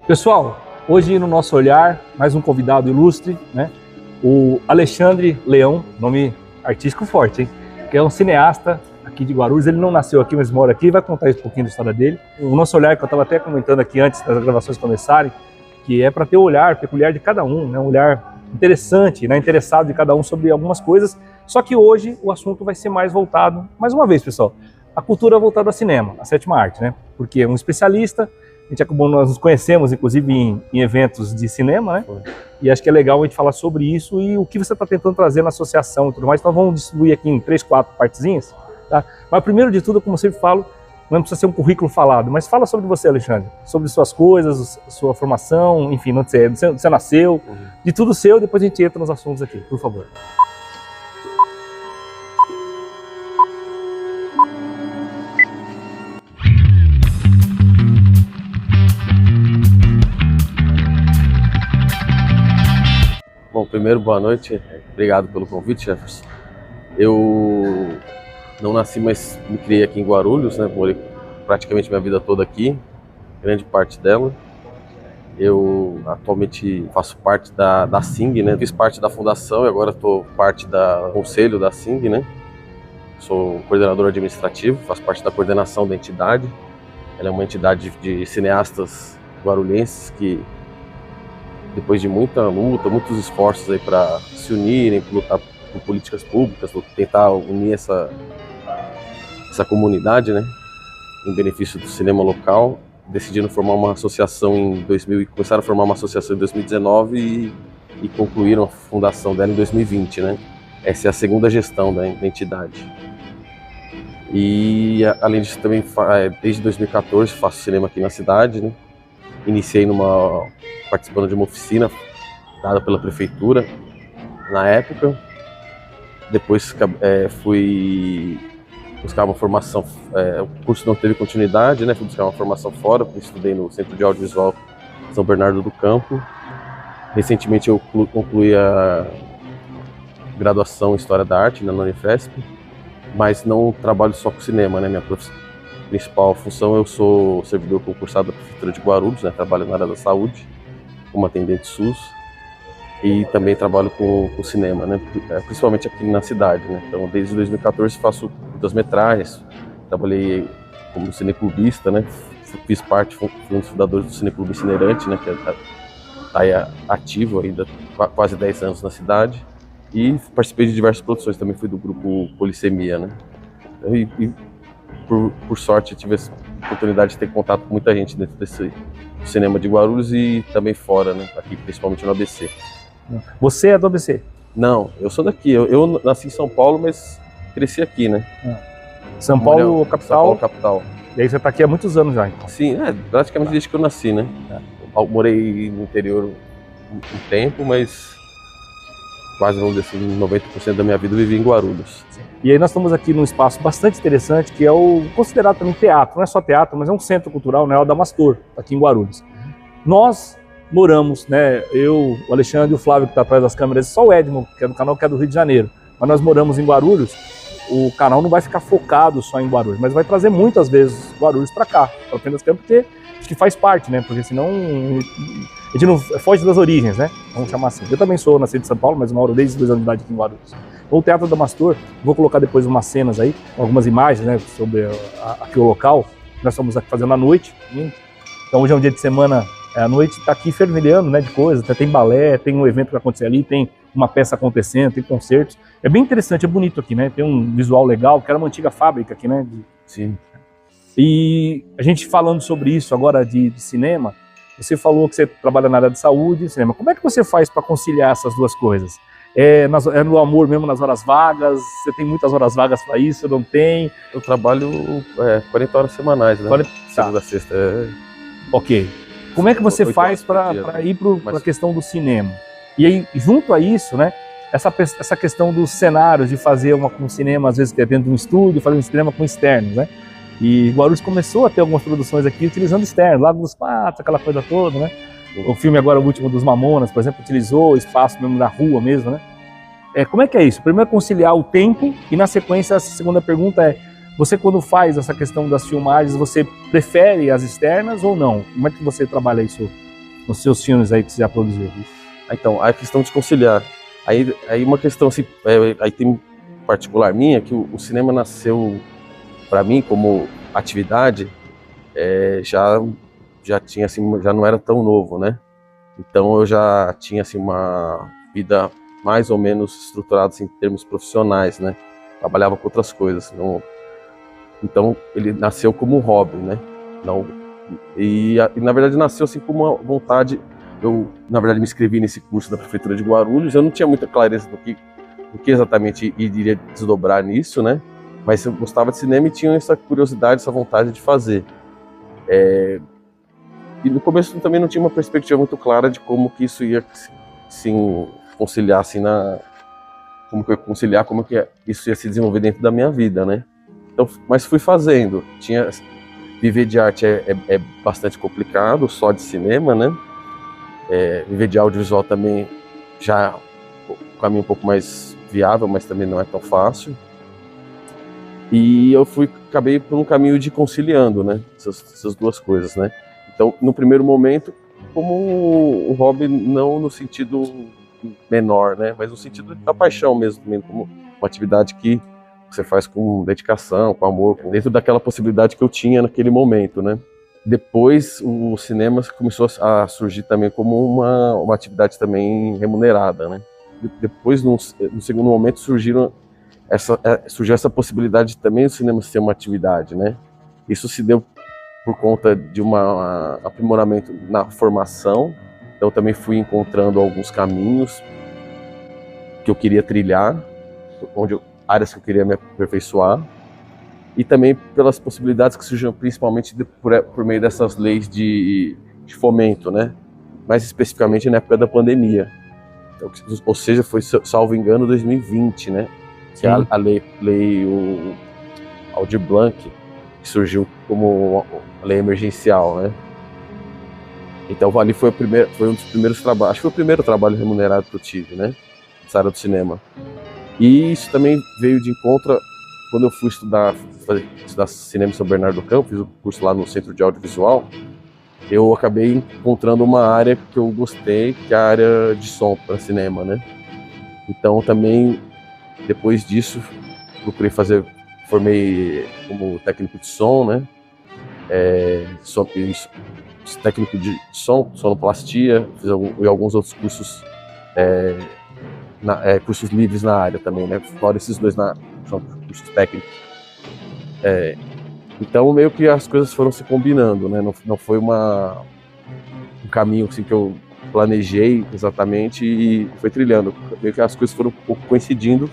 Pessoal, hoje no nosso olhar, mais um convidado ilustre, né? O Alexandre Leão, nome artístico forte, hein? Que é um cineasta aqui de Guarulhos. Ele não nasceu aqui, mas mora aqui, vai contar um pouquinho da história dele. O nosso olhar, que eu estava até comentando aqui antes das gravações começarem, que é para ter o olhar peculiar de cada um, né? Um olhar interessante, né? Interessado de cada um sobre algumas coisas. Só que hoje o assunto vai ser mais voltado, mais uma vez, pessoal, a cultura voltada ao cinema, a sétima arte, né? Porque é um especialista. Nós nos conhecemos, inclusive, em eventos de cinema, né? E acho que é legal a gente falar sobre isso e o que você está tentando trazer na associação e tudo mais. Então vamos distribuir aqui em 3, 4 partezinhas, tá? Mas primeiro de tudo, como eu sempre falo, não precisa ser um currículo falado, mas fala sobre você, Alexandre, sobre suas coisas, sua formação, enfim, onde você nasceu, de tudo seu, depois a gente entra nos assuntos aqui, por favor. Bom, primeiro, boa noite. Obrigado pelo convite, Jefferson. Eu não nasci, mas me criei aqui em Guarulhos, né? Morei praticamente minha vida toda aqui, grande parte dela. Eu atualmente faço parte da SING, né? Fiz parte da fundação e agora estou parte do conselho da SING, né? Sou coordenador administrativo, faço parte da coordenação da entidade. Ela é uma entidade de cineastas guarulhenses que, depois de muita luta, muitos esforços aí para se unirem, para lutar por políticas públicas, para tentar unir essa comunidade, né, em benefício do cinema local, decidiram formar uma associação começaram a formar uma associação em 2019 e concluíram a fundação dela em 2020, né? Essa é a segunda gestão da entidade. E além disso também, desde 2014 faço cinema aqui na cidade, né? Iniciei participando de uma oficina dada pela prefeitura na época. Depois fui buscar uma formação, o curso não teve continuidade, né? Fui buscar uma formação fora, estudei no Centro de Audiovisual São Bernardo do Campo. Recentemente eu concluí a graduação em História da Arte na Unifesp, mas não trabalho só com cinema, né? Minha principal função, eu sou servidor concursado da Prefeitura de Guarulhos, né? Trabalho na área da saúde, como atendente SUS, e também trabalho com cinema, né? Principalmente aqui na cidade, né? Então, desde 2014 faço curtas-metragens, trabalhei como cineclubista, né? Fiz parte, fui um dos fundadores do Cineclube Itinerante, né? Que está aí ativo ainda quase 10 anos na cidade, e participei de diversas produções, também fui do grupo Polissemia, né? E por sorte, tive a oportunidade de ter contato com muita gente dentro desse cinema de Guarulhos e também fora, né? Aqui, principalmente no ABC. Você é do ABC? Não, eu sou daqui. Eu nasci em São Paulo, mas cresci aqui, né? São Paulo, capital? São Paulo, capital. E aí você está aqui há muitos anos já, então? Sim, praticamente desde que eu nasci, né? Eu morei no interior um tempo, mas quase, vamos dizer assim, 90% da minha vida eu vivi em Guarulhos. E aí nós estamos aqui num espaço bastante interessante, que é o considerado também teatro, não é só teatro, mas é um centro cultural, né, o Adamastor, aqui em Guarulhos. Nós moramos, né, eu, o Alexandre e o Flávio, que está atrás das câmeras, só o Edmo, que é do canal, que é do Rio de Janeiro, mas nós moramos em Guarulhos. O canal não vai ficar focado só em Guarulhos, mas vai trazer muitas vezes Guarulhos para cá, para Fendas Campos, porque acho que faz parte, né, porque senão a gente não foge das origens, né, vamos chamar assim. Eu também sou nascido de São Paulo, mas moro desde 2 anos de idade aqui em Guarulhos. O Teatro Adamastor, vou colocar depois umas cenas aí, algumas imagens, né, sobre aqui o local. Nós estamos aqui fazendo à noite, então hoje é um dia de semana, à noite está aqui fervilhando, né, de coisas, tem balé, tem um evento que vai acontecer ali, tem uma peça acontecendo, tem concertos. É bem interessante, é bonito aqui, né, tem um visual legal, que era uma antiga fábrica aqui, né. Sim. E a gente falando sobre isso agora de cinema, você falou que você trabalha na área de saúde e cinema. Como é que você faz para conciliar essas duas coisas? É no amor mesmo, nas horas vagas? Você tem muitas horas vagas para isso? Não tem? Eu trabalho 40 horas semanais, né? 40... Segunda a sexta. Ok. Como é que você faz para ir para a questão do cinema? E aí, junto a isso, né, essa questão dos cenários, de fazer um cinema, às vezes, dentro de um estúdio, fazer um cinema com externos, né? E Guarulhos começou a ter algumas produções aqui utilizando externos, Lago dos Patos, aquela coisa toda, né? O filme agora, o último dos Mamonas, por exemplo, utilizou o espaço mesmo na rua mesmo, né? Como é que é isso? Primeiro, conciliar o tempo e, na sequência, a segunda pergunta é: você, quando faz essa questão das filmagens, você prefere as externas ou não? Como é que você trabalha isso? nos seus filmes aí que você já produziu? Então, a questão de conciliar. Aí uma questão assim, aí tem particular minha, que o cinema nasceu para mim como atividade, já tinha assim, já não era tão novo, né? Então eu já tinha assim uma vida mais ou menos estruturada assim, em termos profissionais, né? Trabalhava com outras coisas. Então ele nasceu como um hobby, né? E na verdade nasceu assim como uma vontade. Eu, na verdade, me inscrevi nesse curso da Prefeitura de Guarulhos. Eu não tinha muita clareza do que exatamente iria desdobrar nisso, né? Mas eu gostava de cinema e tinha essa curiosidade, essa vontade de fazer. E no começo também não tinha uma perspectiva muito clara de como que isso ia assim, conciliar, assim, como que isso ia se desenvolver dentro da minha vida, né? Então, mas fui fazendo. Viver de arte é bastante complicado, só de cinema, né? Viver de audiovisual também já é um caminho um pouco mais viável, mas também não é tão fácil. E eu acabei por um caminho de conciliando, né? Essas duas coisas, né? Então, no primeiro momento, como um hobby, não no sentido menor, né? Mas no sentido da paixão mesmo, como uma atividade que você faz com dedicação, com amor, dentro daquela possibilidade que eu tinha naquele momento, né? Depois, o cinema começou a surgir também como uma atividade também remunerada, né? Depois, no segundo momento, surgiu essa possibilidade de também o cinema ser uma atividade, né? Isso se deu por conta de um aprimoramento na formação. Então, também fui encontrando alguns caminhos que eu queria trilhar, áreas que eu queria me aperfeiçoar. E também pelas possibilidades que surgiram principalmente por meio dessas leis de fomento, né? Mais especificamente na época da pandemia. Então, ou seja, foi, salvo engano, 2020, né? Que a lei o Aldir Blanc, que surgiu como a lei emergencial, né? Então ali foi um dos primeiros trabalhos, acho que foi o primeiro trabalho remunerado que eu tive, né? Nessa área do cinema. E isso também veio de encontro quando eu fui estudar cinema em São Bernardo do Campo, fiz o curso lá no Centro de Audiovisual. Eu acabei encontrando uma área que eu gostei, que é a área de som para cinema, né? Então também, depois disso, formei como técnico de som, né? Técnico de som, sonoplastia, fiz alguns outros cursos, cursos livres na área também, né? Fora esses dois são cursos técnicos. Então meio que as coisas foram se combinando, né? Não foi um caminho assim que eu planejei exatamente e foi trilhando. Meio que as coisas foram um pouco coincidindo,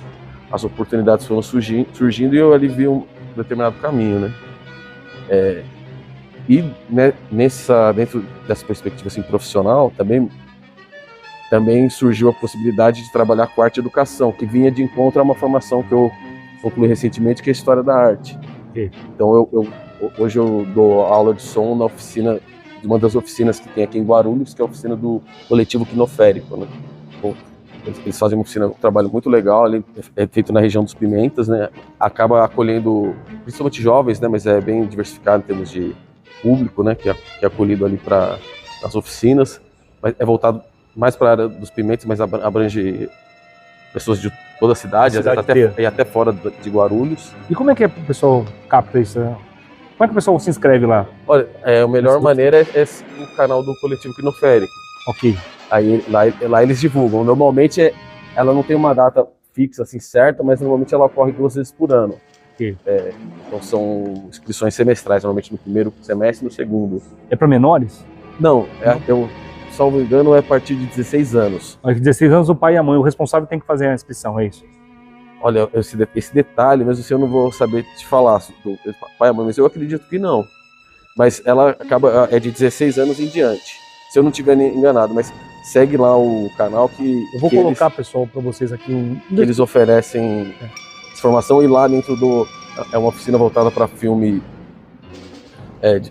as oportunidades foram surgindo e eu ali vi um determinado caminho, né? E né, dentro dessa perspectiva assim, profissional, também surgiu a possibilidade de trabalhar com arte e educação, que vinha de encontro a uma formação que eu concluí recentemente, que é a História da Arte. Então hoje eu dou aula de som na oficina, de uma das oficinas que tem aqui em Guarulhos, que é a oficina do Coletivo Quinoférico, né? Então, eles fazem um trabalho muito legal, ele é feito na região dos Pimentas, né? Acaba acolhendo principalmente jovens, né? Mas é bem diversificado em termos de público, né? Que é acolhido ali para as oficinas, mas é voltado mais para a área dos Pimentas, mas abrange pessoas de toda a cidade e até fora de Guarulhos. E como é que o pessoal capta isso? Como é que o pessoal se inscreve lá? Olha, a melhor maneira é o canal do Coletivo Quinoférico. Ok. Aí lá eles divulgam. Normalmente ela não tem uma data fixa assim certa, mas normalmente ela ocorre 2 vezes por ano. Okay. Então são inscrições semestrais, normalmente no primeiro semestre e no segundo. É para menores? Não, eu salvo engano é a partir de 16 anos. Aos 16 anos o pai e a mãe, o responsável tem que fazer a inscrição, é isso? Olha, esse detalhe, mesmo assim eu não vou saber te falar do pai e a mãe, mas eu acredito que não. Mas ela é de 16 anos em diante, se eu não estiver enganado, mas segue lá o canal que... Eu vou colocar, pessoal, para vocês aqui que eles oferecem informação, e lá dentro é uma oficina voltada para filme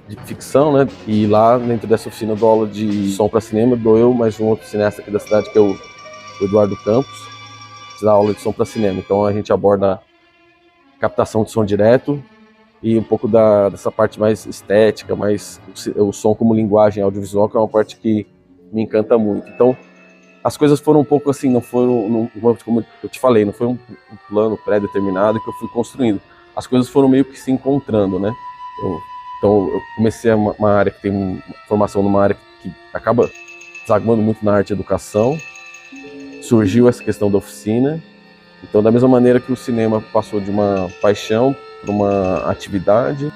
de ficção, né? E lá dentro dessa oficina eu dou aula de som para cinema, dou eu mais um outro cineasta aqui da cidade, que é o Eduardo Campos, que dá aula de som para cinema. Então a gente aborda captação de som direto e um pouco dessa parte mais estética, mais o som como linguagem audiovisual, que é uma parte que me encanta muito. Então, as coisas foram um pouco assim, não foram, como eu te falei, não foi um plano pré-determinado que eu fui construindo. As coisas foram meio que se encontrando, né? Então, eu comecei uma área que tem formação numa área que acaba desaguando muito na arte e educação. Surgiu essa questão da oficina. Então, da mesma maneira que o cinema passou de uma paixão para uma atividade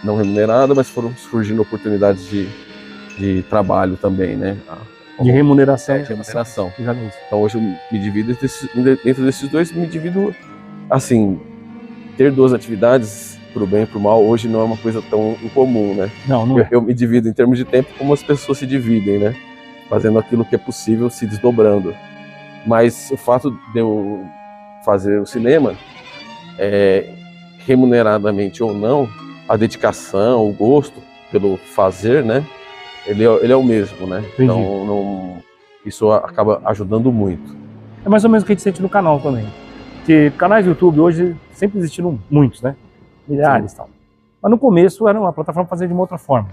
não remunerada, mas foram surgindo oportunidades de trabalho também, né? De remuneração. De remuneração. Já nisso. Então, hoje eu me divido dentro desses dois, me divido, assim, ter duas atividades, pro bem e pro mal, hoje não é uma coisa tão incomum, né? Não é. Eu me divido em termos de tempo como as pessoas se dividem, né? Fazendo aquilo que é possível, se desdobrando. Mas o fato de eu fazer o cinema, remuneradamente ou não, a dedicação, o gosto pelo fazer, né? Ele é o mesmo, né? Entendi. Então, isso acaba ajudando muito. É mais ou menos o que a gente sente no canal também. Porque canais do YouTube hoje sempre existiram muitos, né? Milhares e tal. Mas no começo era uma plataforma que fazia de uma outra forma.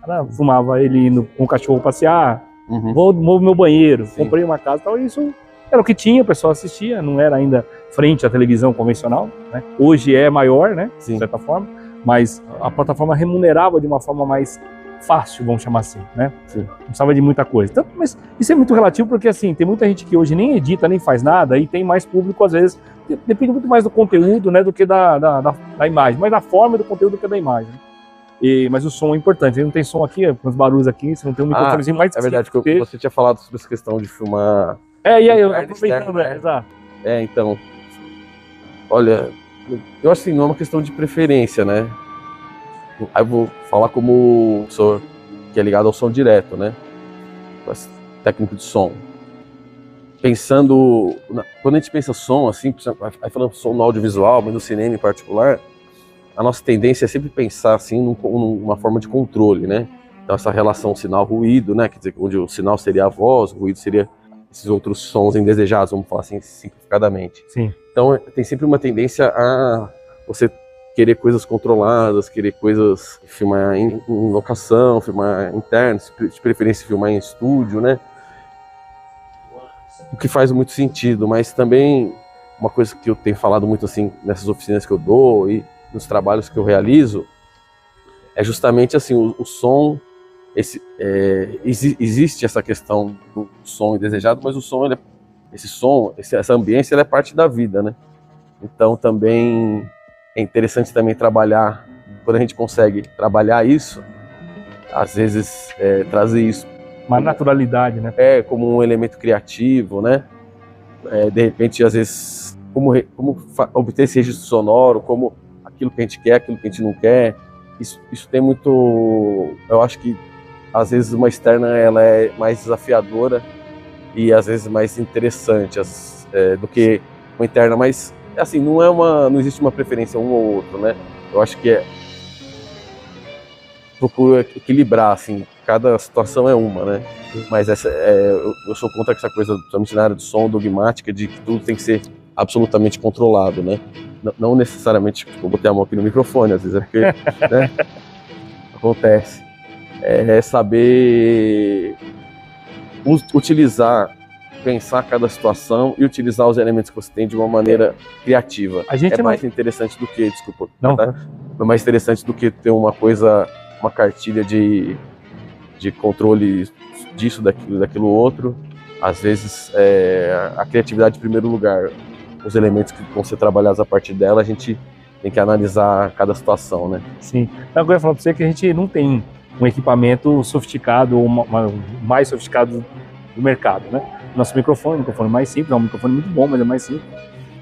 Ela filmava ele indo com o cachorro passear, vou no meu banheiro, comprei uma casa e tal. E isso era o que tinha, o pessoal assistia, não era ainda frente à televisão convencional, né? Hoje é maior, né? De certa forma, mas a plataforma remunerava de uma forma mais fácil, vamos chamar assim, né? Não precisava de muita coisa. Então, mas isso é muito relativo porque, assim, tem muita gente que hoje nem edita, nem faz nada e tem mais público, às vezes, depende muito mais do conteúdo, né, do que da imagem, mas da forma do conteúdo do que da imagem. Mas o som é importante, não tem som aqui, com os barulhos aqui, você não tem um microfonezinho mais... É verdade, que você tinha falado sobre essa questão de filmar... E aí, eu aproveitando, exato. Então, olha, eu acho que não é uma questão de preferência, né? Aí eu vou falar como professor que é ligado ao som direto, né? Técnico de som. Pensando, quando a gente pensa som, assim, aí falando som no audiovisual, mas no cinema em particular, a nossa tendência é sempre pensar assim numa forma de controle, né? Então essa relação sinal-ruído, né? Quer dizer, onde o sinal seria a voz, o ruído seria esses outros sons indesejados, vamos falar assim simplificadamente. Sim. Então tem sempre uma tendência a você querer coisas controladas, querer coisas, filmar em locação, filmar interno, de preferência filmar em estúdio, né? O que faz muito sentido, mas também uma coisa que eu tenho falado muito assim nessas oficinas que eu dou e nos trabalhos que eu realizo é justamente assim o som. Existe essa questão do som indesejado, mas o som, essa ambiência, ela é parte da vida, né? Então também é interessante também trabalhar, quando a gente consegue trabalhar isso, às vezes trazer isso uma naturalidade, né? Como um elemento criativo, né? De repente, às vezes, como obter esse registro sonoro, como aquilo que a gente quer, aquilo que a gente não quer. Isso tem muito... Eu acho que, às vezes, uma externa ela é mais desafiadora e, às vezes, mais interessante do que uma interna. Mas, assim, não existe uma preferência um ou outro, né? Eu acho que procuro equilibrar, assim, cada situação é uma, né? Mas eu sou contra essa coisa, principalmente na área do som, dogmática, de que tudo tem que ser absolutamente controlado, né? Não necessariamente, eu botei a mão aqui no microfone, às vezes é porque, né? Acontece. É saber utilizar, pensar cada situação e utilizar os elementos que você tem de uma maneira criativa. Mais interessante do que, desculpa, é mais interessante do que ter uma cartilha de controle disso, daquilo outro. Às vezes a criatividade em primeiro lugar, os elementos que vão ser trabalhados a partir dela, a gente tem que analisar cada situação, né? Sim. Agora eu ia falar para você que a gente não tem um equipamento sofisticado ou mais sofisticado do mercado, né? Nosso microfone mais simples, é um microfone muito bom, mas é mais simples.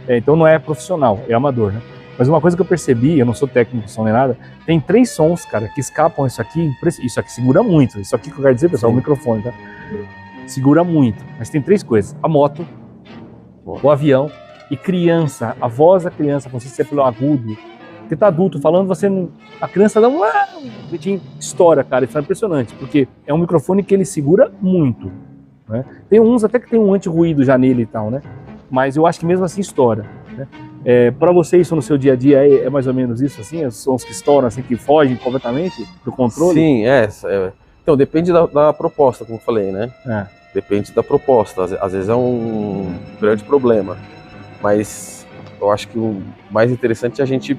Então não é profissional, é amador, né? Mas uma coisa que eu percebi, eu não sou técnico de som nem nada, tem 3 sons, cara, que escapam isso aqui segura muito. Isso aqui que eu quero dizer, pessoal, é o microfone, tá? Segura muito. Mas tem 3 coisas: a moto, o avião e criança. A voz da criança, você ser pelo agudo. Porque tá adulto falando, a criança dá um gritinho, estoura, cara. Isso é impressionante, porque é um microfone que ele segura muito, né? Tem uns até que tem um anti-ruído já nele e tal, né? Mas eu acho que mesmo assim estoura, né? Para você isso no seu dia a dia é mais ou menos isso, assim? Os sons que estouram, assim, que fogem completamente do controle? Sim, Então, depende da proposta, como eu falei, né? É. Depende da proposta. Às vezes é um grande problema. Mas eu acho que o mais interessante é a gente,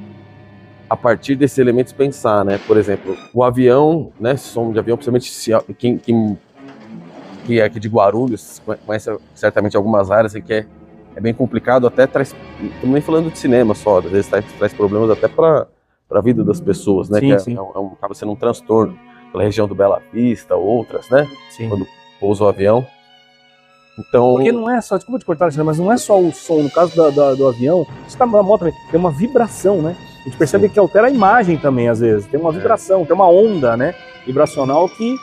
a partir desses elementos, pensar, né? Por exemplo, o avião, né? Som de avião, principalmente quem é aqui de Guarulhos, conhece certamente algumas áreas em que é bem complicado, até traz, estamos nem falando de cinema só, às vezes traz problemas até para a vida das pessoas, né? Sim, que sim. acaba sendo um transtorno pela região do Bela Vista, outras, né? Sim. Quando pousa o avião. Então... Porque não é só, desculpa te cortar, mas não é só o som, no caso do avião, isso tá na moto também, tem uma vibração, né? A gente percebe que altera a imagem também, às vezes, tem uma vibração, tem uma onda, né, vibracional que,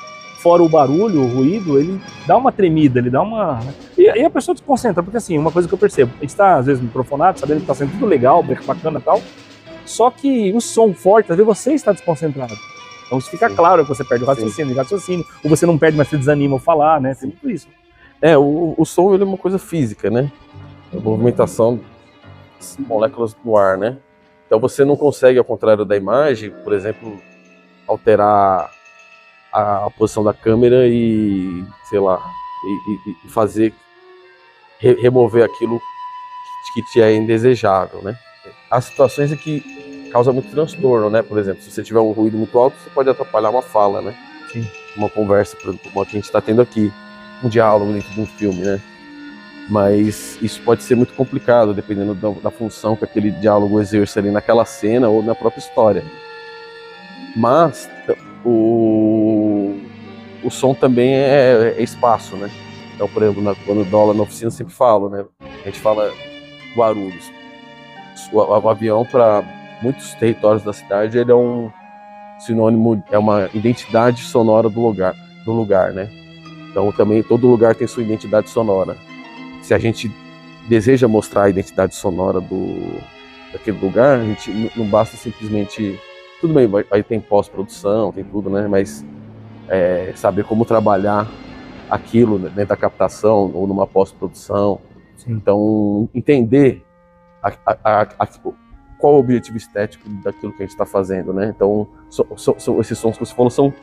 fora o barulho, o ruído, ele dá uma tremida, ele dá uma... E a pessoa se concentra, porque assim, uma coisa que eu percebo, a gente tá, às vezes, microfonado, sabendo que tá sendo tudo legal, bacana e tal, só que o som forte, às vezes você está desconcentrado. Então isso fica claro que você perde o raciocínio, ou você não perde, mas você desanima ao falar, né, tem tudo isso. O som ele é uma coisa física, né? A movimentação das moléculas do ar, né? Então você não consegue, ao contrário da imagem, por exemplo, alterar a posição da câmera e, sei lá, e fazer, remover aquilo que te é indesejável, né? Há situações em que causa muito transtorno, né? Por exemplo, se você tiver um ruído muito alto, você pode atrapalhar uma fala, né? Sim. Uma conversa, por exemplo, como a que a gente está tendo aqui. Um diálogo dentro de um filme, né? Mas isso pode ser muito complicado, dependendo da função que aquele diálogo exerce ali naquela cena ou na própria história. Mas o som também é espaço, né? Então, por exemplo, quando eu dou aula na oficina, eu sempre falo, né? A gente fala Guarulhos. O avião, para muitos territórios da cidade, ele é um sinônimo, é uma identidade sonora do lugar, né? Então também todo lugar tem sua identidade sonora. Se a gente deseja mostrar a identidade sonora daquele lugar, a gente não basta simplesmente... Tudo bem, vai ter pós-produção, tem tudo, né? Mas saber como trabalhar aquilo dentro da captação ou numa pós-produção. Então entender qual o objetivo estético daquilo que a gente está fazendo, né? Então esses sons que você falou são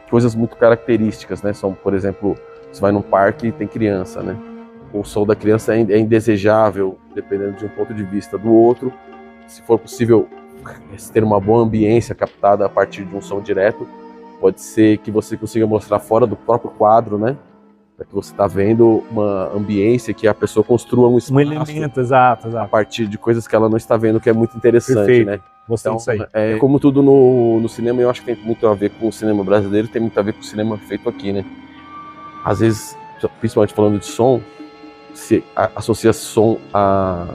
coisas muito características, né? São, por exemplo, você vai num parque e tem criança, né? O som da criança é indesejável, dependendo de um ponto de vista do outro. Se for possível ter uma boa ambiência captada a partir de um som direto, pode ser que você consiga mostrar fora do próprio quadro, né? Para que você está vendo uma ambiência que a pessoa construa um espaço. Um elemento, exato. A partir de coisas que ela não está vendo, que é muito interessante. Perfeito. Né? Gostei disso aí. Como tudo no cinema, eu acho que tem muito a ver com o cinema brasileiro, tem muito a ver com o cinema feito aqui, né? Às vezes, principalmente falando de som, se associa som a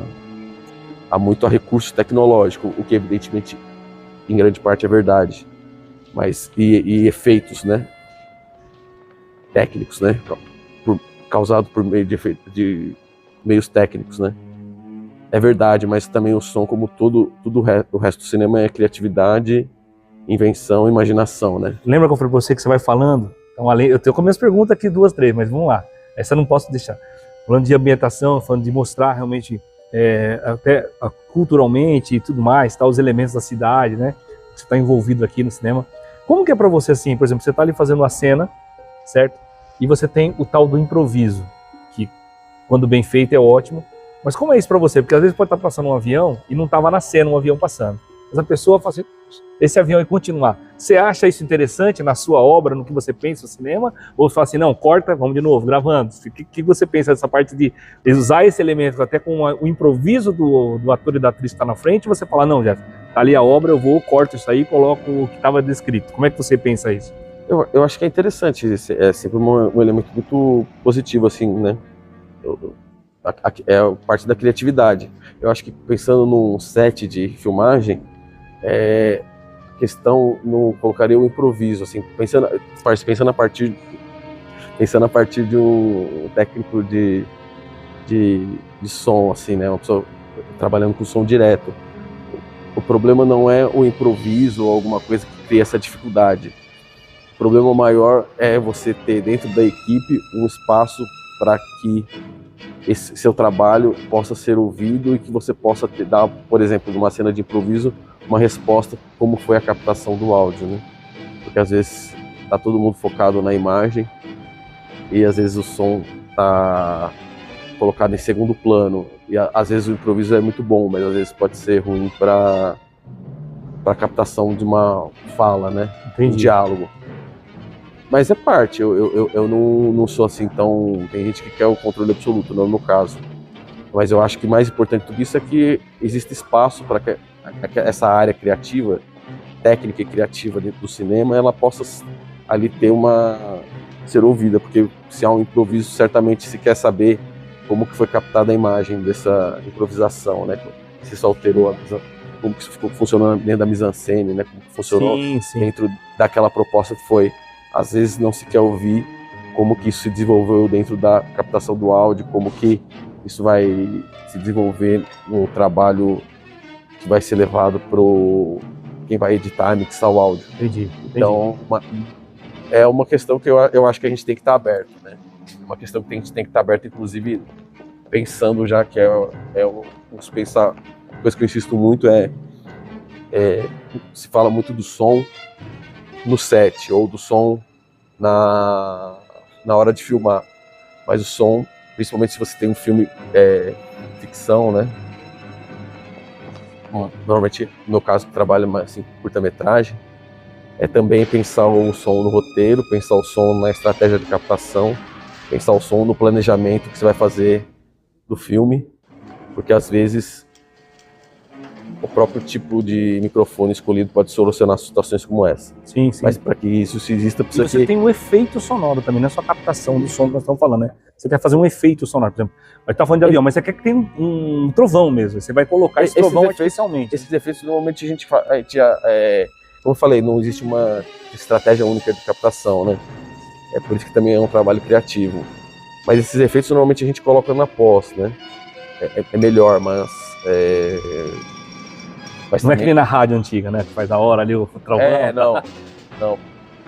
muito a recurso tecnológico, o que evidentemente, em grande parte, é verdade. Mas, e efeitos, né? Técnicos, né? Causado por meio de meios técnicos, né? É verdade, mas também o som, como o resto do cinema, é criatividade, invenção, imaginação, né? Lembra que eu falei pra você que você vai falando? Então, eu tenho como minhas perguntas aqui, 2, 3, mas vamos lá. Essa eu não posso deixar. Falando de ambientação, falando de mostrar realmente, até culturalmente e tudo mais, tá, os elementos da cidade, né? Você está envolvido aqui no cinema. Como que é pra você assim, por exemplo, você tá ali fazendo uma cena, certo? E você tem o tal do improviso, que quando bem feito é ótimo. Mas como é isso pra você? Porque às vezes pode estar passando um avião e não estava na cena um avião passando. Mas a pessoa fala assim, esse avião vai continuar. Você acha isso interessante na sua obra, no que você pensa no cinema? Ou você fala assim, não, corta, vamos de novo, gravando. O que você pensa dessa parte de usar esse elemento até com o improviso do ator e da atriz que está na frente, e você fala, não, Jeff, tá ali a obra, eu corto isso aí e coloco o que estava descrito. Como é que você pensa isso? Eu acho que é interessante, é sempre um elemento muito positivo, assim, né? É parte da criatividade. Eu acho que pensando num set de filmagem, questão, não colocaria o improviso, assim, pensando a partir de um técnico de som, assim, né? Uma pessoa trabalhando com som direto. O problema não é o improviso ou alguma coisa que cria essa dificuldade. O problema maior é você ter dentro da equipe um espaço para que esse seu trabalho possa ser ouvido e que você possa dar, por exemplo, numa cena de improviso, uma resposta como foi a captação do áudio, né? Porque às vezes tá todo mundo focado na imagem e às vezes o som tá colocado em segundo plano e às vezes o improviso é muito bom, mas às vezes pode ser ruim para captação de uma fala, né? Entendi. Um diálogo. Mas é parte, eu não sou assim tão... Tem gente que quer o controle absoluto, não é o meu caso. Mas eu acho que mais importante de tudo isso é que existe espaço para que essa área criativa, técnica e criativa dentro do cinema, ela possa ali ser ouvida, porque se há um improviso, certamente se quer saber como que foi captada a imagem dessa improvisação, né? Se isso alterou como que isso ficou funcionando dentro da mise-en-scène, né? Como que funcionou dentro daquela proposta que foi. Às vezes não se quer ouvir como que isso se desenvolveu dentro da captação do áudio, como que isso vai se desenvolver no trabalho que vai ser levado para quem vai editar, mixar o áudio. Entendi. Então, é uma questão que eu acho que a gente tem que estar aberto, né? Uma questão que a gente tem que estar aberto, inclusive pensando já que pensar, uma coisa que eu insisto muito se fala muito do som no set ou do som na hora de filmar, mas o som, principalmente se você tem um filme ficção, né? Normalmente, no meu caso, que trabalho mais assim, curta-metragem, é também pensar o som no roteiro, pensar o som na estratégia de captação, pensar o som no planejamento que você vai fazer do filme, porque às vezes o próprio tipo de microfone escolhido pode solucionar situações como essa. Sim. Mas para que isso exista, precisa você tem um efeito sonoro também, não é só a captação do som que nós estamos falando, né? Você quer fazer um efeito sonoro, por exemplo. A gente tá falando de avião, mas você quer que tenha um trovão mesmo. Você vai colocar esse trovão artificialmente. Esses efeitos, normalmente, como eu falei, não existe uma estratégia única de captação, né? É por isso que também é um trabalho criativo. Mas esses efeitos, normalmente, a gente coloca na pós, né? É melhor, mas não também... é que nem na rádio antiga, né? Que faz na hora ali o trovão. Não.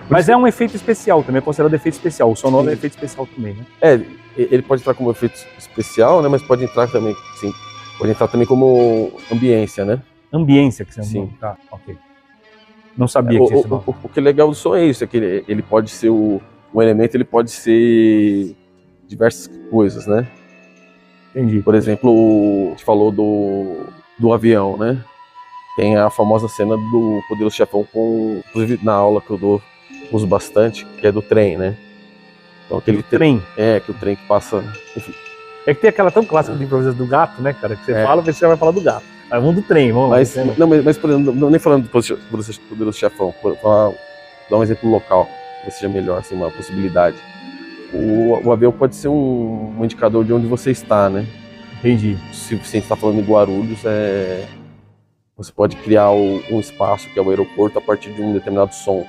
Mas é um efeito especial também, é considerado efeito especial. O sonoro é efeito especial também, né? Ele pode entrar como efeito especial, né? Mas pode entrar também, sim. Pode entrar também como ambiência, né? Ambiência, que você sim. Tá, ok. Não sabia que esse nome. O que é legal do som é isso, é que ele pode ser um elemento, ele pode ser diversas coisas, né? Entendi. Por exemplo, a gente falou do avião, né? Tem a famosa cena do Poderoso Chefão, inclusive na aula que eu dou, uso bastante, que é do trem, né? Então, aquele trem. Que o trem que passa. Enfim. É que tem aquela tão clássica de improvisação do gato, né, cara? Que você fala, você já vai falar do gato. Aí vamos do trem, vamos lá. Mas por exemplo, não nem falando do Poderoso Chefão, dar um exemplo local, que seja melhor, assim, uma possibilidade. O avião pode ser um indicador de onde você está, né? Entendi. Se você está falando em Guarulhos, você pode criar um espaço, que é o aeroporto, a partir de um determinado som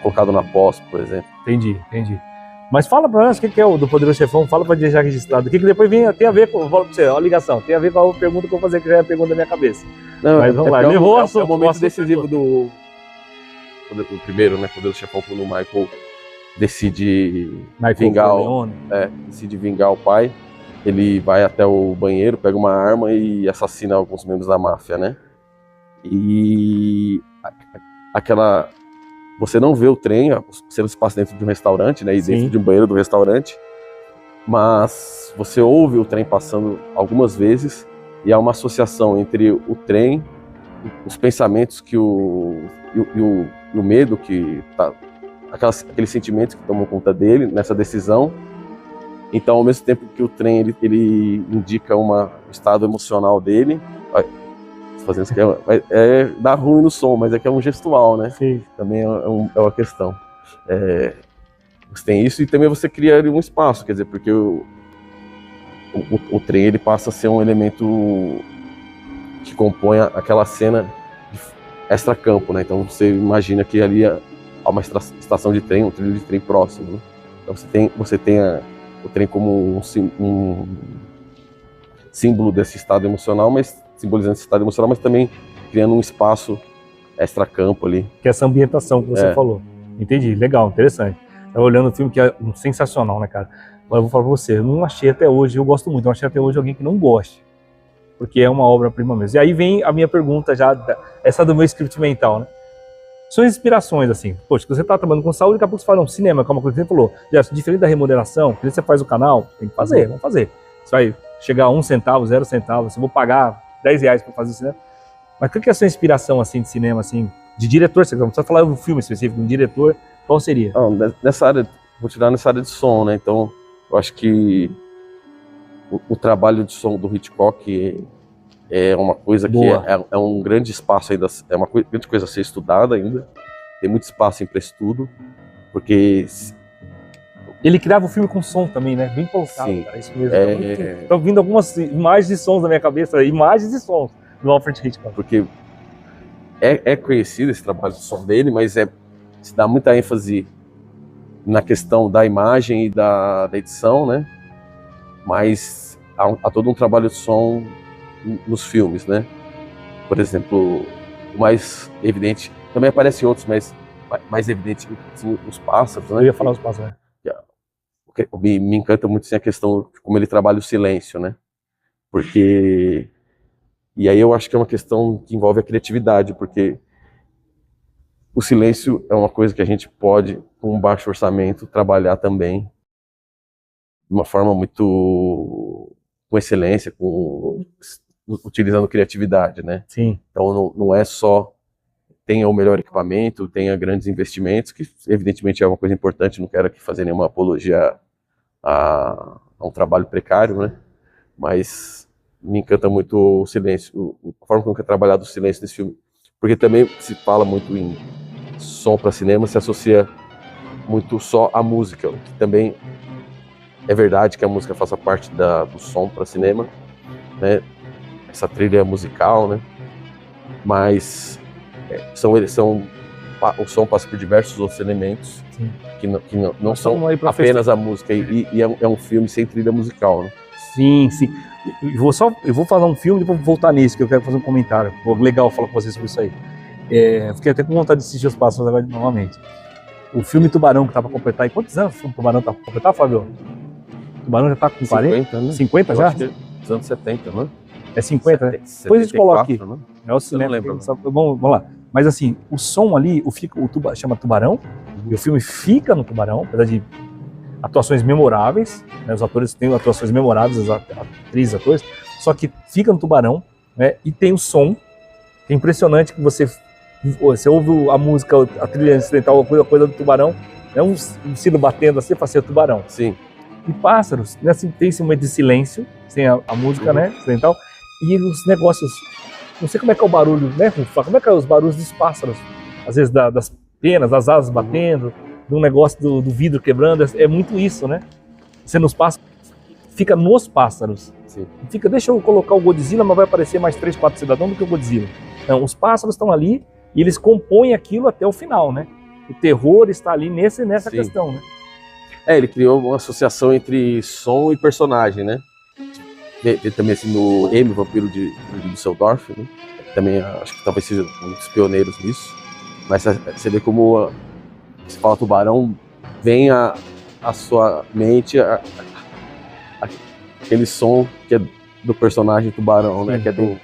colocado na pós, por exemplo. Entendi. Mas fala pra nós o que é o do Poderoso Chefão, fala pra deixar registrado. O que depois tem a ver com, fala pra você, ó, a ligação, tem a ver com a pergunta que eu vou fazer, que já é a pergunta da minha cabeça. Não, mas vamos lá, é o momento decisivo do primeiro, né, Poderoso Chefão, quando o Michael decide vingar o pai. Ele vai até o banheiro, pega uma arma e assassina alguns membros da máfia, né? E você não vê o trem, você se passa dentro de um restaurante, né? E dentro de um banheiro do restaurante, mas você ouve o trem passando algumas vezes e há uma associação entre o trem, os pensamentos e o medo que tá, aqueles sentimentos que tomam conta dele nessa decisão. Então, ao mesmo tempo que o trem ele indica um estado emocional dele, fazendo isso que dá ruim no som, mas é que é um gestual, né? Sim. Também é uma questão. Você tem isso e também você cria um espaço, quer dizer, porque o trem ele passa a ser um elemento que compõe aquela cena de extracampo, né? Então você imagina que ali há uma estação de trem, um trilho de trem próximo, né? Então você tem o trem como um símbolo desse estado emocional, mas simbolizando esse estado emocional, mas também criando um espaço extracampo ali. Que é essa ambientação que você falou. Entendi, legal, interessante. Tava olhando o filme que é sensacional, né, cara? Mas eu vou falar pra você, eu não achei até hoje, eu gosto muito, eu achei até hoje alguém que não goste. Porque é uma obra-prima mesmo. E aí vem a minha pergunta já, essa do meu script mental, né? São inspirações, assim. Poxa, você tá trabalhando com saúde, daqui a pouco você fala, não, cinema, que é uma coisa que você falou. Diferente da remuneração, que você faz o canal, tem que fazer, vamos fazer. Você vai chegar a 1 centavo, 0 centavo, você vai pagar R$10 para fazer cinema. Mas o que é a sua inspiração, assim, de cinema, assim, de diretor? Você não precisa falar de um filme específico, de um diretor, qual seria? Não, nessa área, vou tirar nessa área de som, né? Então, eu acho que o trabalho de som do Hitchcock é uma coisa que é um grande espaço ainda, é uma grande coisa a ser estudada ainda. Tem muito espaço para estudo, porque... Ele criava o filme com som também, né? Bem colocado, sim, cara, isso mesmo. Estão vindo algumas imagens e sons na minha cabeça, imagens e sons do Alfred Hitchcock. Porque é conhecido esse trabalho de som dele, mas se dá muita ênfase na questão da imagem e da edição, né? Mas há todo um trabalho de som nos filmes, né? Por exemplo, o mais evidente, também aparecem outros, mas mais evidente assim, os pássaros, né? Eu ia falar os pássaros, né? Me encanta muito assim, a questão de como ele trabalha o silêncio, né? Porque... E aí eu acho que é uma questão que envolve a criatividade, porque o silêncio é uma coisa que a gente pode, com um baixo orçamento, trabalhar também de uma forma muito com excelência, utilizando criatividade, né? Sim. Então não é só tenha o melhor equipamento, tenha grandes investimentos, que evidentemente é uma coisa importante, não quero aqui fazer nenhuma apologia a um trabalho precário, né? Mas me encanta muito o silêncio, a forma como é trabalhado o silêncio nesse filme, porque também se fala muito em som para cinema, se associa muito só à música, que também é verdade que a música faça parte do som para cinema, né? Essa trilha musical, né? Mas o som passa por diversos outros elementos que não são apenas a música, e é um filme sem trilha musical, né? Sim, sim. Eu vou falar um filme e depois vou voltar nisso, que eu quero fazer um comentário. Legal falar com vocês sobre isso aí. Fiquei até com vontade de assistir Os Pássaros agora novamente. O filme Tubarão, que tá para completar. E quantos anos o filme Tubarão tá para completar, Fábio? Tubarão já tá com 40? Né? 50 já? Acho que é dos anos 70, né? É 50, né? Depois a gente coloca aqui. Né? É o cinema. Vamos lá. Mas assim, o som ali, chama Tubarão, e o filme fica no Tubarão, apesar de atuações memoráveis, né? Os atores têm atuações memoráveis, as atrizes, atores, só que fica no Tubarão, né? E tem o som, que é impressionante, que você ouve a música, a trilha incidental, a coisa do Tubarão, é um sino batendo assim, fala assim, é o Tubarão. Sim. E pássaros, né? Assim, tem esse momento de silêncio, sem a música, né? Incidental, e os negócios, não sei como é que é o barulho, né, Rufa? Como é que é os barulhos dos pássaros? Às vezes das penas, das asas batendo, de um negócio do vidro quebrando, é muito isso, né? Você nos pássaros, fica nos pássaros. Sim. Deixa eu colocar o Godzilla, mas vai aparecer mais 3, 4 cidadãos do que o Godzilla. Não, os pássaros estão ali e eles compõem aquilo até o final, né? O terror está ali nessa Sim. questão, né? Ele criou uma associação entre som e personagem, né? Ele também assim no M, Vampiro de Düsseldorf, né? Também acho que talvez seja um dos pioneiros nisso. Mas você vê como se fala tubarão, vem a sua mente aquele som que é do personagem tubarão, né? Sim, que é do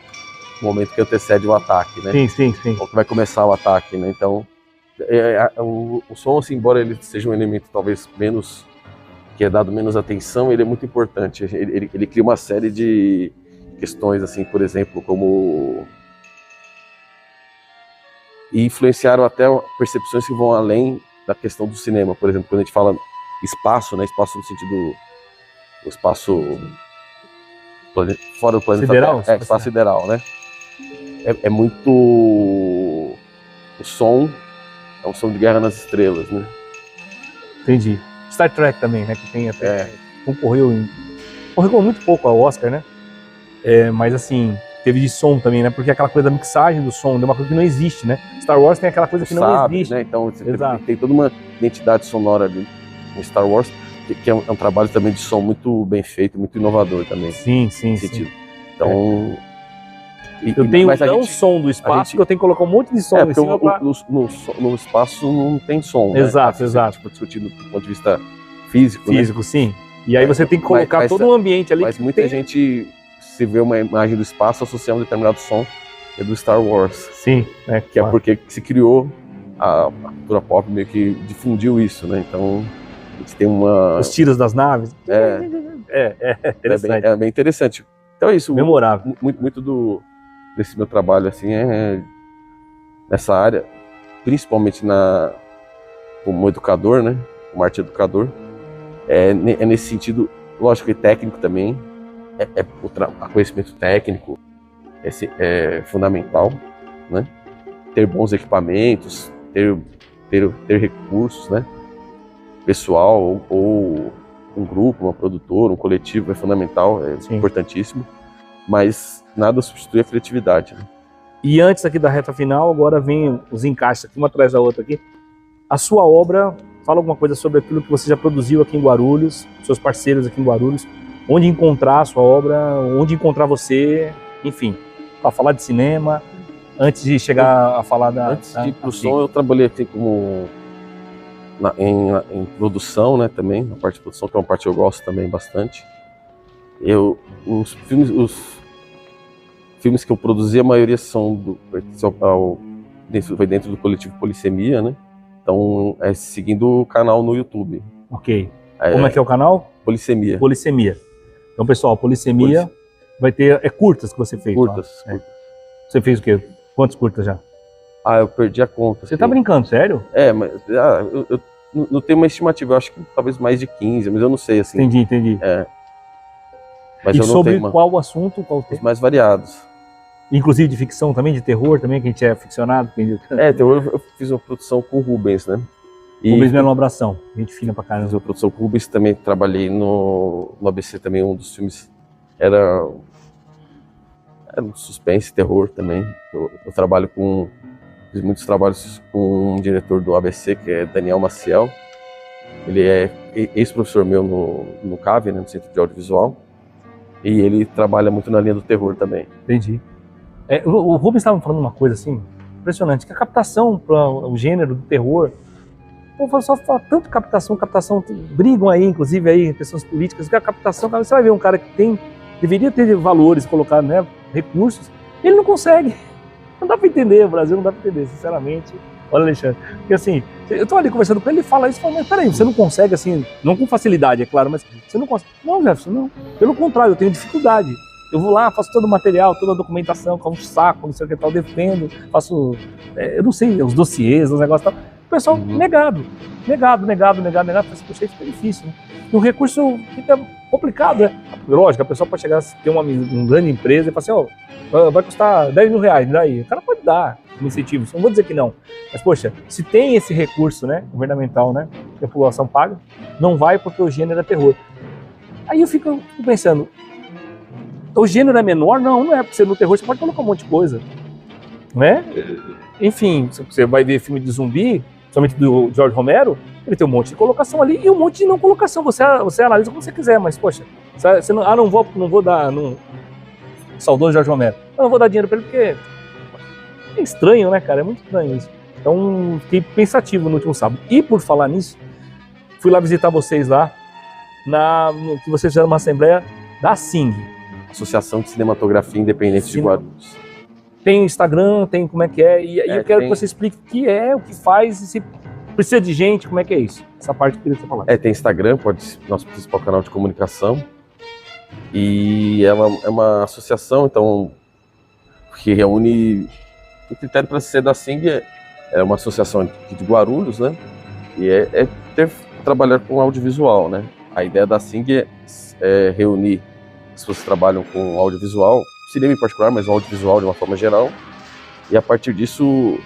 momento que antecede o ataque, né? Sim. Ou que vai começar o ataque, né? Então, o som, assim, embora ele seja um elemento talvez menos, que é dado menos atenção, ele é muito importante. Ele cria uma série de questões, assim, por exemplo, como... E influenciaram até percepções que vão além da questão do cinema. Por exemplo, quando a gente fala espaço, né? Espaço no sentido... O espaço... fora do planeta sideral, Terra. Espaço sideral, né? É muito... O som é um som de Guerra nas Estrelas, né? Entendi. Star Trek também, né? Que tem até... Concorreu muito pouco ao Oscar, né? Mas assim, teve de som também, né? Porque aquela coisa da mixagem do som é uma coisa que não existe, né? Star Wars tem aquela coisa que não existe. Né? Então tem toda uma identidade sonora ali em Star Wars, que é um trabalho também de som muito bem feito, muito inovador também. Sim. Então... Eu tenho um som do espaço que eu tenho que colocar um monte de som em cima no espaço não tem som, exato, né? exato. Tipo, discutindo do ponto de vista físico, né? Sim. E aí você tem que colocar todo um ambiente ali. Mas muita gente se vê uma imagem do espaço associando um determinado som, que é do Star Wars. Sim. Que é porque se criou a cultura pop meio que difundiu isso, né? Então a gente tem Os tiros das naves. É bem interessante. Então é isso. Memorável. Muito desse meu trabalho assim é nessa área, principalmente como educador, né? Como arte educador, é nesse sentido, lógico que técnico também. O conhecimento técnico é fundamental, né? Ter bons equipamentos, ter recursos, né? Pessoal ou um grupo, uma produtora, um coletivo é fundamental, importantíssimo, mas nada substitui a criatividade, né? E antes aqui da reta final, agora vem os encaixes aqui, uma atrás da outra aqui. A sua obra, fala alguma coisa sobre aquilo que você já produziu aqui em Guarulhos, seus parceiros aqui em Guarulhos, onde encontrar a sua obra, onde encontrar você, enfim, para falar de cinema, antes de chegar a falar da... Antes de ir pro som, eu trabalhei aqui em produção, né, também, na parte de produção, que é uma parte que eu gosto também bastante. Os filmes que eu produzi, a maioria foi dentro do coletivo Polissemia, né? Então, seguindo o canal no YouTube. Ok. Como é que é o canal? Polissemia. Polissemia. Então, pessoal, Polissemia vai ter... curtas que você fez? Curtas. Você fez o quê? Quantos curtas já? Eu perdi a conta. Você tá brincando, sério? Mas eu não tenho uma estimativa, eu acho que talvez mais de 15, mas eu não sei, assim. Entendi. Mas e eu não sobre tenho qual assunto? Os mais variados. Inclusive de ficção também, de terror também, que a gente é aficionado. Terror eu fiz uma produção com o Rubens, né? Rubens Melo, um abração, gente fina pra caramba. Fiz uma produção com o Rubens, também trabalhei no ABC também, um dos filmes era um suspense, terror também. Eu fiz muitos trabalhos com um diretor do ABC, que é Daniel Maciel. Ele é ex-professor meu no CAV, né, no Centro de Audiovisual. E ele trabalha muito na linha do terror também. Entendi. O Rubens estava falando uma coisa assim, impressionante, que a captação para o gênero do terror, o só fala tanto captação, brigam aí, inclusive aí, questões políticas, que a captação, você vai ver um cara que deveria ter valores, colocar, né, recursos, ele não consegue. Não dá para entender, o Brasil não dá para entender, sinceramente. Olha, Alexandre, porque assim, eu tô ali conversando com ele, ele fala isso, mas peraí, você não consegue assim, não com facilidade, é claro, mas você não consegue. Não, Jefferson, não. Pelo contrário, eu tenho dificuldade. Eu vou lá, faço todo o material, toda a documentação, com um saco, não sei o que tal, defendo, faço, eu não sei, os dossiês, os negócios e tal. O pessoal negado. Mas, poxa, fica difícil, né? E o recurso fica complicado, né? Lógico, a pessoa pode chegar a ter uma grande empresa e falar assim, vai custar 10 mil reais, daí. O cara pode dar um incentivo, não vou dizer que não. Mas, poxa, se tem esse recurso, né, governamental, né, que a população paga, não vai porque o gênero é terror. Aí eu fico pensando, o gênero é menor? Não é, porque você no terror você pode colocar um monte de coisa, né? Enfim, você vai ver filme de zumbi, somente do George Romero, ele tem um monte de colocação ali e um monte de não colocação. Você analisa como você quiser, mas, poxa, você não vou dar... Saudoso George Romero. Eu não vou dar dinheiro pra ele porque é estranho, né, cara? É muito estranho isso. Então, fiquei pensativo no último sábado. E por falar nisso, fui lá visitar vocês lá, que vocês fizeram uma assembleia da SING. Associação de Cinematografia Independente de Guarulhos. Tem Instagram, tem como é que é, e eu quero que você explique o que é, o que faz, e se precisa de gente, como é que é isso? Essa parte que eu queria que você falasse. Tem Instagram, nosso principal canal de comunicação, e é uma associação, então, que reúne, o critério para ser da SING é uma associação aqui de Guarulhos, né, e trabalhar com audiovisual, né. A ideia da SING é reunir as pessoas que trabalham com audiovisual, cinema em particular, mas o audiovisual de uma forma geral, e a partir disso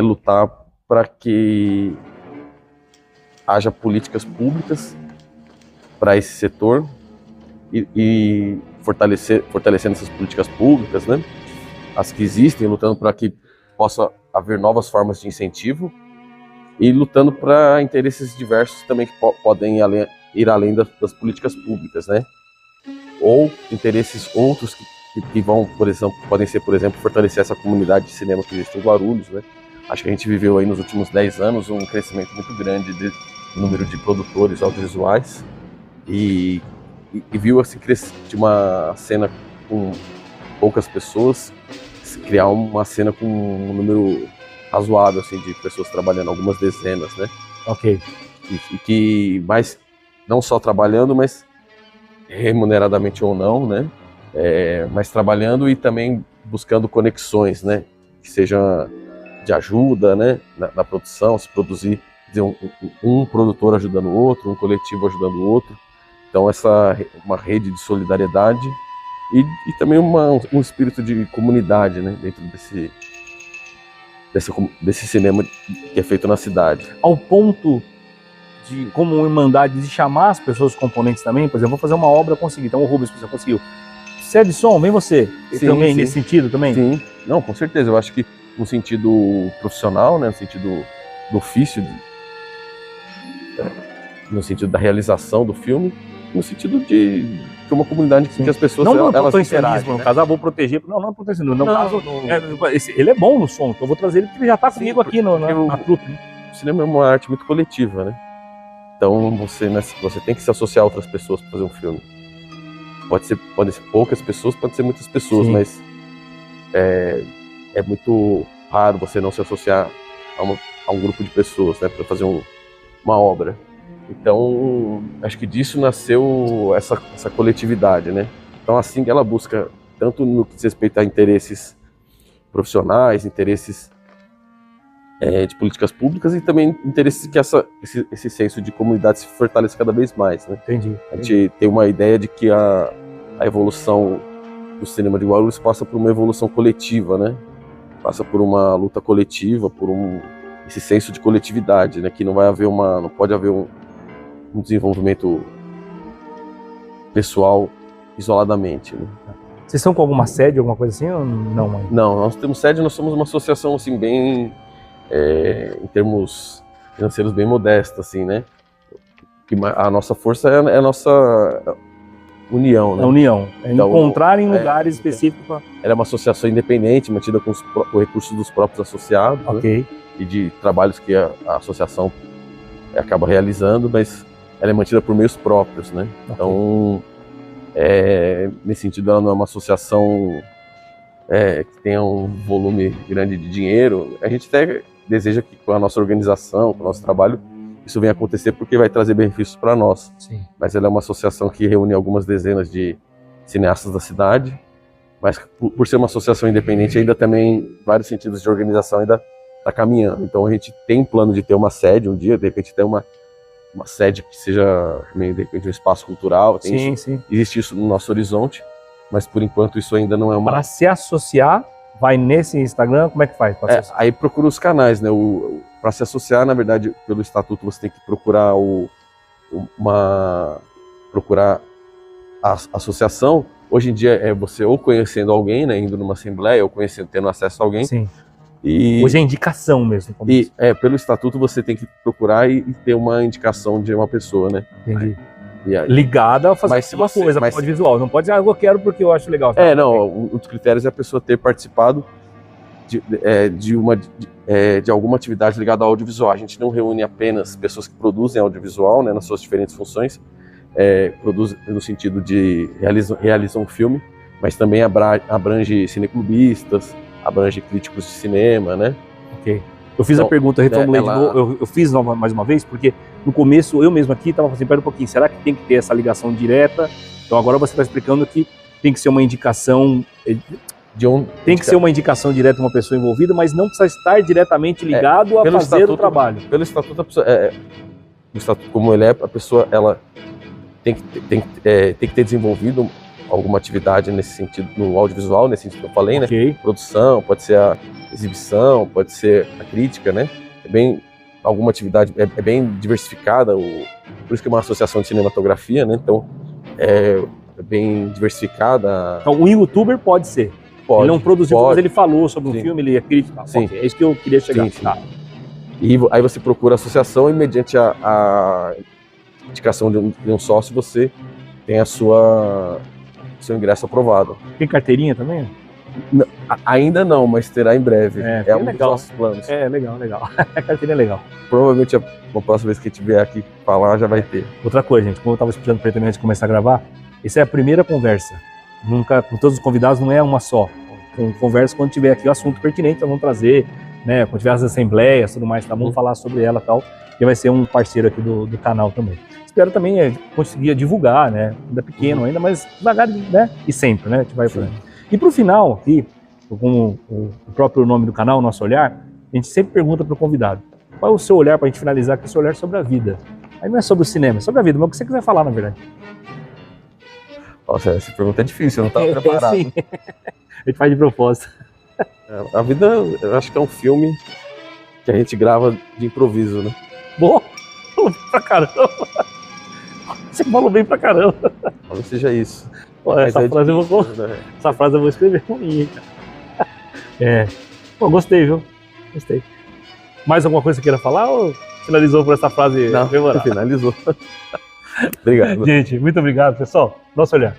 lutar para que haja políticas públicas para esse setor e fortalecendo essas políticas públicas, né? As que existem, lutando para que possa haver novas formas de incentivo e lutando para interesses diversos também que podem ir além das políticas públicas, né? Ou interesses outros que vão, por exemplo, podem ser, por exemplo, fortalecer essa comunidade de cinema que existe em Guarulhos, né? Acho que a gente viveu aí nos últimos 10 anos um crescimento muito grande do número de produtores audiovisuais e viu assim, de uma cena com poucas pessoas, criar uma cena com um número razoável, assim, de pessoas trabalhando, algumas dezenas, né? Ok. E que mais, não só trabalhando, mas remuneradamente ou não, né? Mas trabalhando e também buscando conexões, né? Que sejam de ajuda, né? Na produção, se produzir, dizer, um produtor ajudando o outro, um coletivo ajudando o outro. Então uma rede de solidariedade e também um espírito de comunidade, né? Dentro desse cinema que é feito na cidade. Ao ponto de, como uma irmandade, de chamar as pessoas, os componentes também, por exemplo, vou fazer uma obra, eu consegui, então o Rubens você conseguiu. Você é de som, vem você. Sim, também, sim. nesse sentido também? Sim, não, com certeza. Eu acho que no sentido profissional, né, no sentido do ofício, no sentido da realização do filme, no sentido de uma comunidade que as pessoas, não do elas protecionismo, no caso, vou proteger. Não é protecionismo. No caso, ele é bom no som, então eu vou trazer ele porque ele já está comigo aqui na trupe. O cinema é uma arte muito coletiva, né? Então você tem que se associar a outras pessoas para fazer um filme. Podem ser poucas pessoas, podem ser muitas pessoas, sim, mas é muito raro você não se associar a um grupo de pessoas, né, para fazer uma obra. Então, acho que disso nasceu essa coletividade, né? Então, assim que ela busca, tanto no que diz respeito a interesses profissionais, interesses de políticas públicas e também interesses que esse senso de comunidade se fortaleça cada vez mais, né? Entendi. A gente tem uma ideia de que a evolução do cinema de Guarulhos passa por uma evolução coletiva, né? Passa por uma luta coletiva, por esse senso de coletividade, né? Que não pode haver um desenvolvimento pessoal isoladamente, né? Vocês estão com alguma sede, alguma coisa assim ou não, mãe? Não, nós temos sede, nós somos uma associação assim bem, em termos financeiros, bem modesta, assim, né? A nossa força é a nossa união, né? A união, então, encontrar em lugares específicos. Ela é uma associação independente, mantida com o recurso dos próprios associados, okay, né? E de trabalhos que a associação acaba realizando, mas ela é mantida por meios próprios, né? Okay. Então, nesse sentido, ela não é uma associação que tenha um volume grande de dinheiro. A gente até deseja que com a nossa organização, com o nosso trabalho, isso venha acontecer porque vai trazer benefícios para nós. Sim. Mas ela é uma associação que reúne algumas dezenas de cineastas da cidade, mas por ser uma associação independente, ainda também, vários sentidos de organização ainda está caminhando. Então a gente tem plano de ter uma sede um dia, de repente ter uma sede que seja, de repente, um espaço cultural. Sim, isso, sim. Existe isso no nosso horizonte, mas por enquanto isso ainda não é uma... Para se associar, vai nesse Instagram, como é que faz? Aí procura os canais, né? Para se associar, na verdade, pelo estatuto você tem que procurar procurar a associação. Hoje em dia é você ou conhecendo alguém, né, indo numa assembleia, ou tendo acesso a alguém. Sim. Hoje é indicação mesmo. Pelo estatuto você tem que procurar e ter uma indicação de uma pessoa, né? Entendi. Ligada a fazer uma coisa, audiovisual. Não pode dizer, eu quero porque eu acho legal. Um dos critérios é a pessoa ter participado de alguma atividade ligada ao audiovisual. A gente não reúne apenas pessoas que produzem audiovisual, né, nas suas diferentes funções, produzem no sentido de realizam um filme, mas também abrange cineclubistas, abrange críticos de cinema, né? Ok. Eu fiz a pergunta, reformulei de novo, eu fiz mais uma vez, porque no começo eu mesmo aqui estava assim, pera um pouquinho, será que tem que ter essa ligação direta? Então agora você está explicando que tem que ser uma indicação... Tem que ser uma indicação direta de uma pessoa envolvida, mas não precisa estar diretamente ligado a fazer o trabalho. Pelo estatuto, o estatuto como ele é, a pessoa ela tem que ter desenvolvido alguma atividade nesse sentido, no audiovisual, nesse sentido que eu falei, okay, né? Produção, pode ser a exibição, pode ser a crítica, né? Alguma atividade, é bem diversificada, por isso que é uma associação de cinematografia, né? Então, é bem diversificada. Então, um youtuber pode ser. Ele não produziu, mas ele falou sobre um filme, ele é crítico. Sim. Okay, é isso que eu queria chegar. Sim, sim. Tá. E aí você procura a associação e mediante a indicação de um sócio, você tem seu ingresso aprovado. Tem carteirinha também? Não, ainda não, mas terá em breve. É um dos nossos planos. Legal. A carteirinha é legal. Provavelmente a próxima vez que a gente vier aqui falar já vai ter. Outra coisa, gente, como eu estava explicando para ele também antes de começar a gravar, essa é a primeira conversa. Nunca, com todos os convidados, não é uma só. Conversa quando tiver aqui o assunto pertinente, nós vamos trazer né? Quando tiver as assembleias, tudo mais, tá? Vamos falar sobre ela e tal. E vai ser um parceiro aqui do canal também. Espero também conseguir divulgar, né? Ainda pequeno ainda, mas devagar, né? E sempre, né? A gente vai por aí. E pro final aqui, com o próprio nome do canal, Nosso Olhar, a gente sempre pergunta pro convidado: qual é o seu olhar, pra gente finalizar aqui, o seu olhar sobre a vida? Aí não é sobre o cinema, é sobre a vida, mas o que você quiser falar, na verdade. Nossa, essa pergunta é difícil, eu não estava preparado. Sim. A gente faz de propósito. A vida, eu acho que é um filme que a gente grava de improviso, né? Boa! Falou bem pra caramba! Você falou bem pra caramba! Talvez seja isso. Pô, essa frase eu vou escrever comigo. Pô, gostei, viu? Gostei. Mais alguma coisa que queira falar ou finalizou por essa frase? Não, finalizou. Obrigado. Gente, muito obrigado, pessoal. Nosso Olhar.